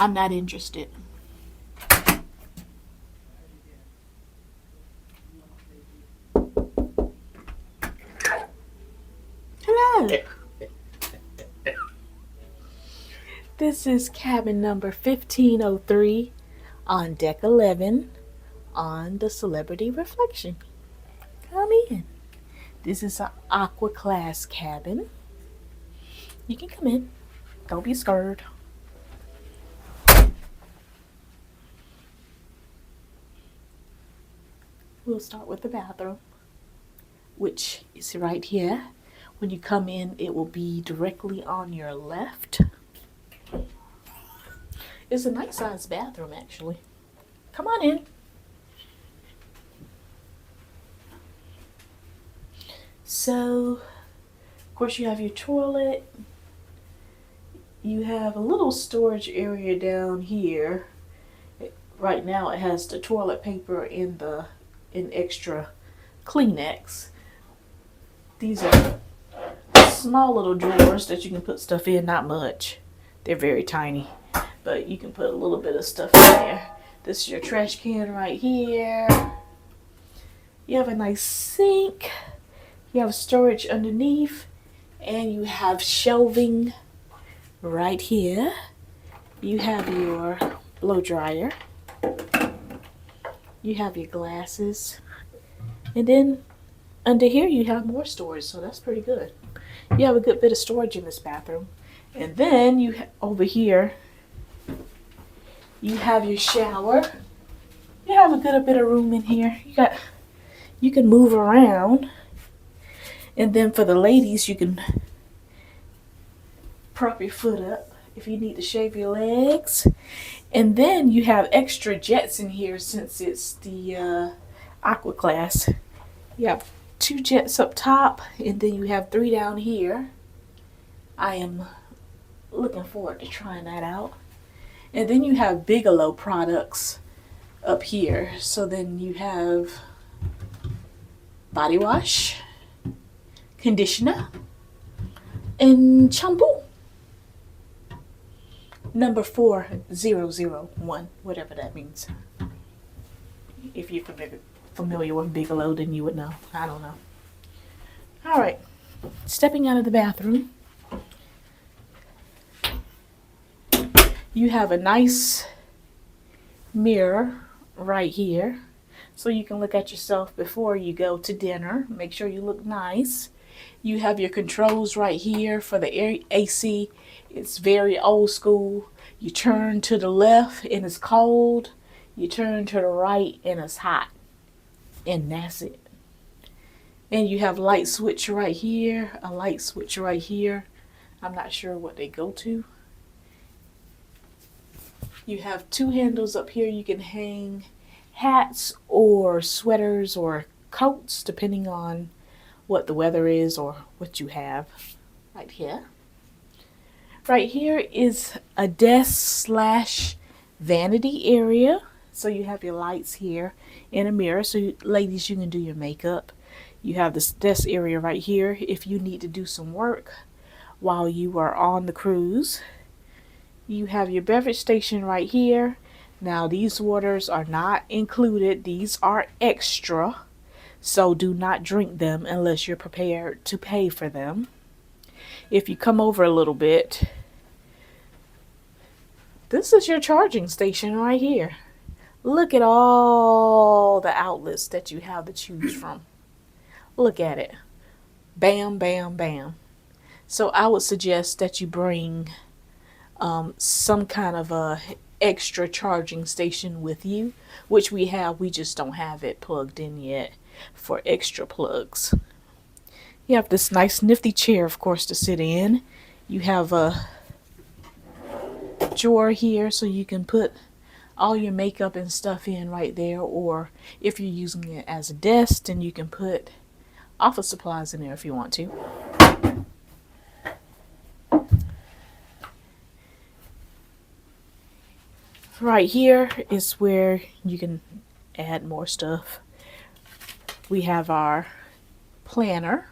I'm not interested. Hello. This is cabin number 1503 on deck 11 on the Celebrity Reflection. Come in. This is an Aqua Class cabin. You can come in. Don't be scared. We'll start with the bathroom, which is right here. When you come in, it will be directly on your left. It's a nice sized bathroom, actually. Come on in. So, of course, you have your toilet. You have a little storage area down here. Right now, it has the toilet paper and extra Kleenex. These are small little drawers that you can put stuff in. Not much. They're very tiny, but you can put a little bit of stuff in there. This is your trash can right here. You have a nice sink. You have storage underneath, and you have shelving right here. You have your blow dryer. You have your glasses. And then under here you have more storage, so that's pretty good. You have a good bit of storage in this bathroom. And then over here, you have your shower. You have a good bit of room in here. You can move around. And then for the ladies, you can prop your foot up if you need to shave your legs. And then you have extra jets in here since it's the Aqua Class. You have 2 jets up top, and then you have 3 down here. I am looking forward to trying that out. And then you have Bigelow products up here. So then you have body wash, conditioner, and shampoo. Number 4001, whatever that means. If you're familiar with Bigelow, then you would know. I don't know. All right, stepping out of the bathroom, you have a nice mirror right here, so you can look at yourself before you go to dinner. Make sure you look nice. You have your controls right here for the AC. It's very old school. You turn to the left and it's cold. You turn to the right and it's hot. And that's it. And you have light switch right here, a light switch right here. I'm not sure what they go to. You have 2 handles up here. You can hang hats or sweaters or coats depending on what the weather is or what you have right here. Right here is a desk / vanity area. So you have your lights here and a mirror. So ladies, you can do your makeup. You have this desk area right here if you need to do some work while you are on the cruise. You have your beverage station right here. Now these waters are not included. These are extra. So do not drink them unless you're prepared to pay for them. If you come over a little bit, this is your charging station right here. Look at all the outlets that you have to choose from. Look at it. Bam, bam, bam. So I would suggest that you bring some kind of a extra charging station with you, which we have. We just don't have it plugged in yet for extra plugs. You have this nice nifty chair, of course, to sit in. You have a drawer here so you can put all your makeup and stuff in right there, or if you're using it as a desk, then you can put office supplies in there if you want to. Right here is where you can add more stuff. We have our planner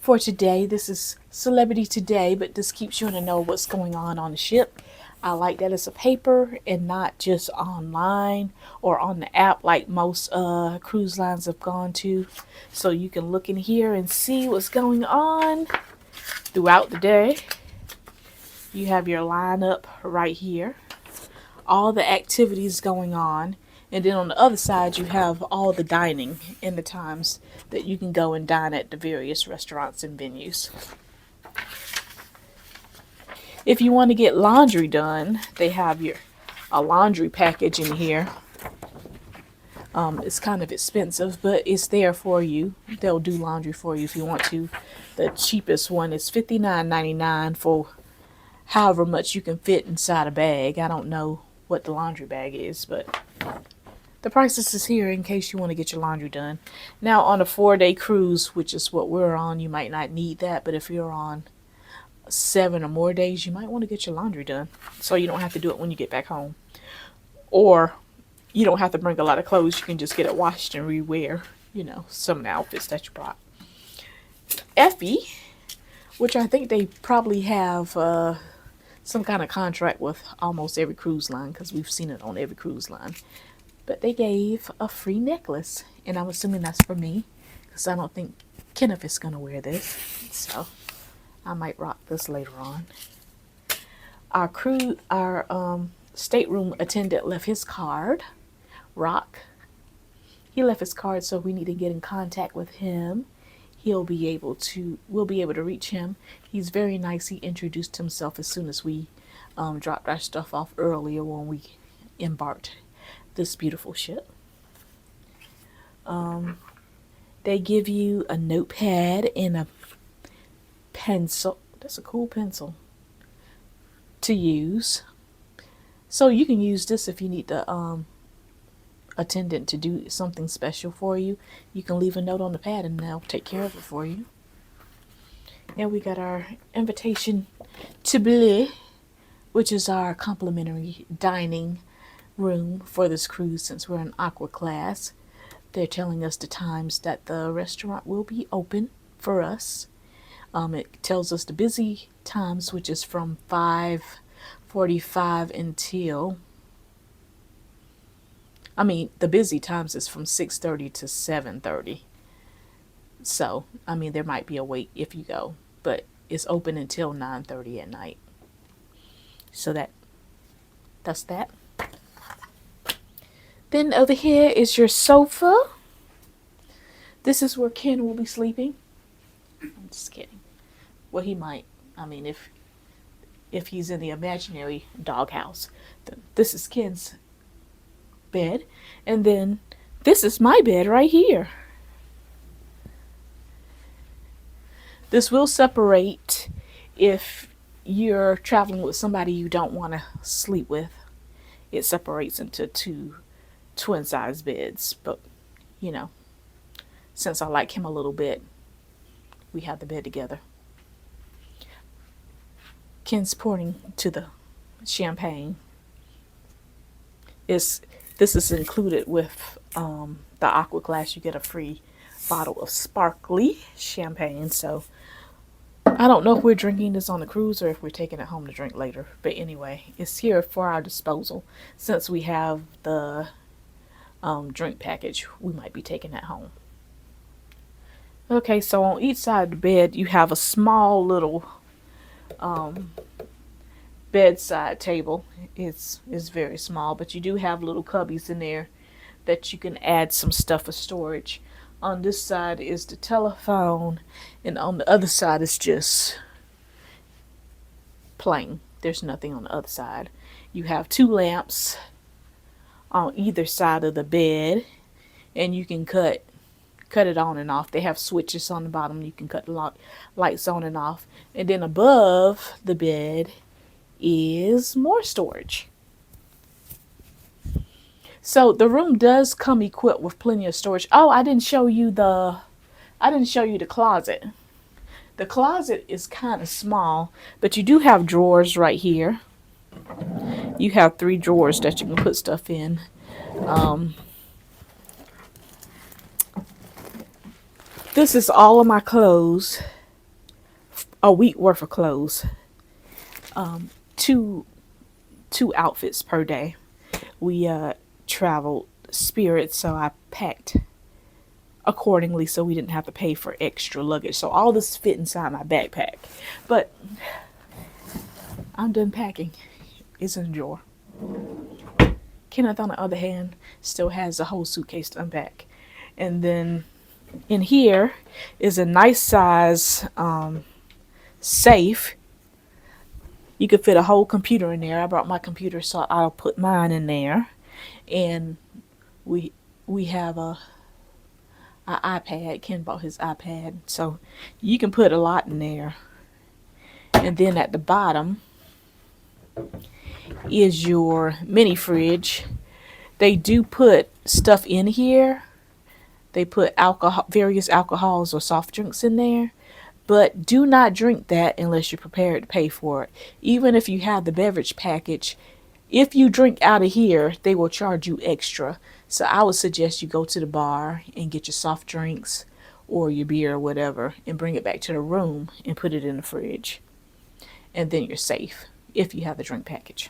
for today. This is Celebrity Today, but this keeps you in the know what's going on the ship. I like that it's a paper and not just online or on the app like most cruise lines have gone to. So you can look in here and see what's going on throughout the day. You have your lineup right here, all the activities going on. And then on the other side, you have all the dining and the times that you can go and dine at the various restaurants and venues. If you want to get laundry done, they have a laundry package in here. It's kind of expensive, but it's there for you. They'll do laundry for you if you want to. The cheapest one is $59.99 for however much you can fit inside a bag. I don't know what the laundry bag is, but the prices is here in case you want to get your laundry done. Now, on a 4-day cruise, which is what we're on, you might not need that, but if you're on 7 or more days, you might want to get your laundry done so you don't have to do it when you get back home. Or you don't have to bring a lot of clothes. You can just get it washed and rewear, some of the outfits that you brought. F.A.T, which I think they probably have some kind of contract with almost every cruise line because we've seen it on every cruise line. But they gave a free necklace, and I'm assuming that's for me because I don't think Kenneth is going to wear this. So I might rock this later on. Our stateroom attendant left his card. Rock. He left his card, so we need to get in contact with him. We'll be able to reach him. He's very nice. He introduced himself as soon as we dropped our stuff off earlier when we embarked this beautiful ship. They give you a notepad and a pencil. That's a cool pencil to use. So you can use this if you need the attendant to do something special for you. You can leave a note on the pad and they'll take care of it for you. And we got our invitation to Bleu, which is our complimentary dining room for this cruise since we're in Aqua Class. They're telling us the times that the restaurant will be open for us. It tells us the busy times, which is from 5:45 until the busy times is from 6:30 to 7:30. So, there might be a wait if you go, but it's open until 9:30 at night. So that's that. Then over here is your sofa. This is where Ken will be sleeping. I'm just kidding. Well, he might. If he's in the imaginary doghouse. This is Ken's bed, and then this is my bed right here. This will separate if you're traveling with somebody you don't want to sleep with. It separates into 2 twin size beds, but since I like him a little bit, we have the bed together. Ken's pouring to the champagne. This is included with the Aqua Class. You get a free bottle of sparkly champagne. So I don't know if we're drinking this on the cruise or if we're taking it home to drink later. But anyway, it's here for our disposal. Since we have the drink package, we might be taking that home. Okay, so on each side of the bed, you have a small little bedside table. It's very small, but you do have little cubbies in there that you can add some stuff for storage. On this side is the telephone, and on the other side is just plain. There's nothing on the other side. You have 2 lamps on either side of the bed, and you can cut it on and off. They have switches on the bottom. You can cut the lights on and off. And then above the bed is more storage. So the room does come equipped with plenty of storage. Oh, I didn't show you the closet. The closet is kind of small, but you do have drawers right here. You have 3 drawers that you can put stuff in. This is all of my clothes. A week worth of clothes. 2 2 outfits per day. We traveled Spirit, so I packed accordingly so we didn't have to pay for extra luggage. So all this fit inside my backpack. But I'm done packing. It's in a drawer. Kenneth, on the other hand, still has a whole suitcase to unpack. And then in here is a nice size safe. You could fit a whole computer in there. I brought my computer, so I'll put mine in there. And we have a iPad. Ken bought his iPad, so you can put a lot in there. And then at the bottom is your mini fridge. They do put stuff in here. They put alcohol, various alcohols or soft drinks in there, but do not drink that unless you're prepared to pay for it. Even if you have the beverage package, if you drink out of here, they will charge you extra. So I would suggest you go to the bar and get your soft drinks or your beer or whatever and bring it back to the room and put it in the fridge. And then you're safe if you have the drink package.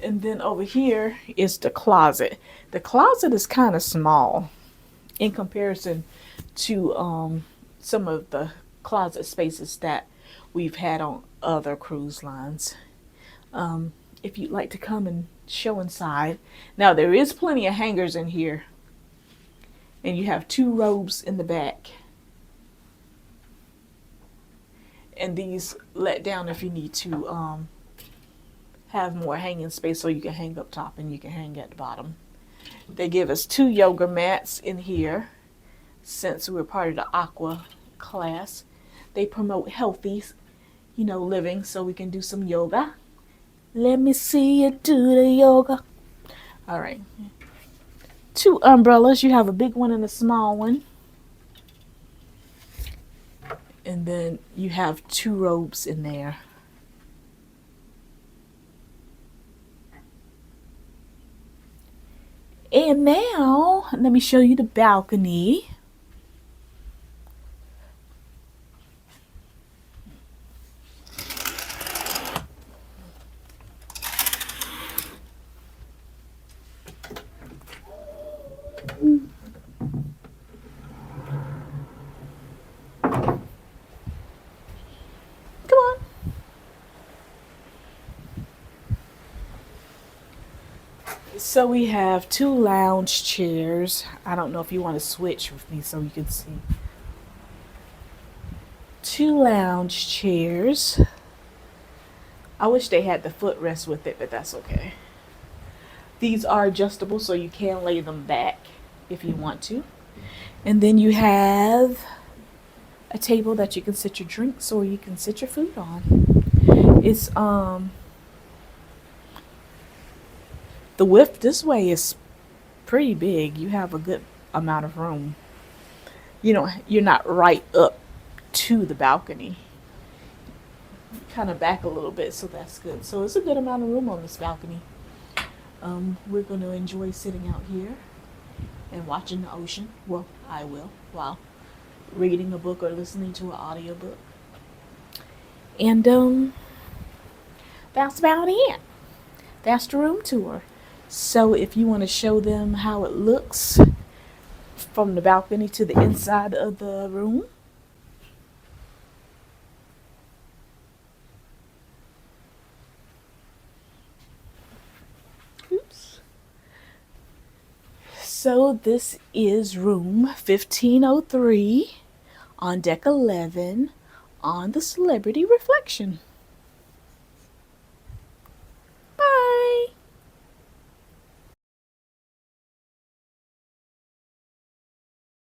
And then over here is the closet. The closet is kind of small in comparison to some of the closet spaces that we've had on other cruise lines. If you'd like to come and show inside. Now there is plenty of hangers in here. And you have 2 robes in the back. And these let down if you need to have more hanging space, so you can hang up top and you can hang at the bottom. They give us 2 yoga mats in here since we're part of the Aqua Class. They promote healthy, living, so we can do some yoga. Let me see you do the yoga. All right. 2 umbrellas. You have a big one and a small one. And then you have 2 robes in there. And now, let me show you the balcony. Come on. So we have 2 lounge chairs. I don't know if you want to switch with me so you can see. 2 lounge chairs. I wish they had the footrest with it, but that's okay. These are adjustable, so you can lay them back if you want to. And then you have a table that you can sit your drinks or you can sit your food on. It's the width this way is pretty big. You have a good amount of room. You're not right up to the balcony. You kind of back a little bit, so that's good. So it's a good amount of room on this balcony. We're going to enjoy sitting out here and watching the ocean. Well, I will, while reading a book or listening to an audiobook. And that's about it. That's the room tour. So if you want to show them how it looks from the balcony to the inside of the room. Oops. So this is room 1503 on deck 11 on the Celebrity Reflection.